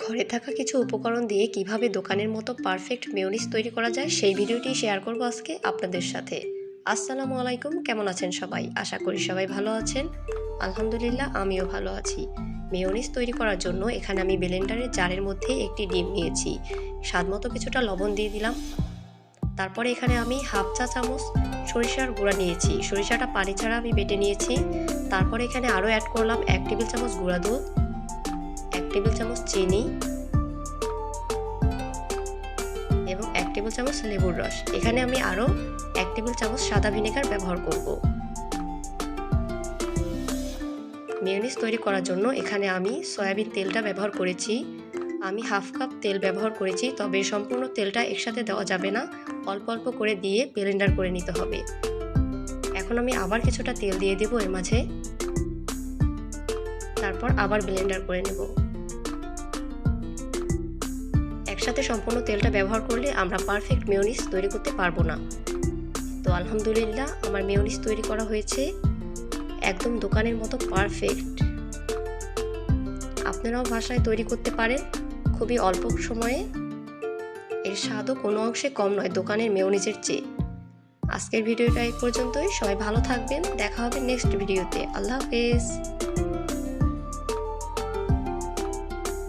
ঘরে থাকা কিছু উপকরণ দিয়ে কিভাবে দোকানের মতো পারফেক্ট মেয়োনিজ তৈরি করা যায় সেই ভিডিওটি শেয়ার করব আজকে আপনাদের সাথে। আসসালামু আলাইকুম, কেমন আছেন সবাই? আশা করি সবাই ভালো আছেন। আলহামদুলিল্লাহ, আমিও ভালো আছি। মেয়োনিজ তৈরি করার জন্য এখানে আমি ব্লেন্ডারের জারের মধ্যে একটি ডিম নিয়েছি, স্বাদমতো কিছুটা লবণ দিয়ে দিলাম। তারপরে এখানে আমি হাফ চা চামচ সরিষার গুঁড়া নিয়েছি, সরিষাটা পানি ছাড়া আমি বেটে নিয়েছি। তারপরে এখানে আরও অ্যাড করলাম 1 টেবিল চামচ গুঁড়া দুধ, 1 টেবিল চামচ চিনি এবং 1 টেবিল চামচ লেবুর রস। এখানে আমি আরও 1 টেবিল চামচ সাদা ভিনেগার ব্যবহার করব। মেয়োনিজ তৈরি করার জন্য এখানে আমি সয়াবিন তেলটা ব্যবহার করেছি। আমি হাফ কাপ তেল ব্যবহার করেছি, তবে সম্পূর্ণ তেলটা একসাথে দেওয়া যাবে না, অল্প অল্প করে দিয়ে ব্লেন্ডার করে নিতে হবে। এখন আমি আবার কিছুটা তেল দিয়ে দেব এর মাঝে, তারপর আবার ব্লেন্ডার করে নেব। একসাথে সম্পূর্ণ তেলটা ব্যবহার করলে আমরা পারফেক্ট মেয়োনিজ তৈরি করতে পারবো না। তো আলহামদুলিল্লাহ, আমার মেয়োনিজ তৈরি করা হয়েছে একদম দোকানের মতো পারফেক্ট। আপনারাও বাসায় তৈরি করতে পারেন খুবই অল্প সময়ে। এর স্বাদও কোনো অংশে কম নয় দোকানের মেয়োনিজের চেয়ে। আজকের ভিডিওটা এই পর্যন্তই। সবাই ভালো থাকবেন, দেখা হবে নেক্সট ভিডিওতে। আল্লাহ হাফেজ।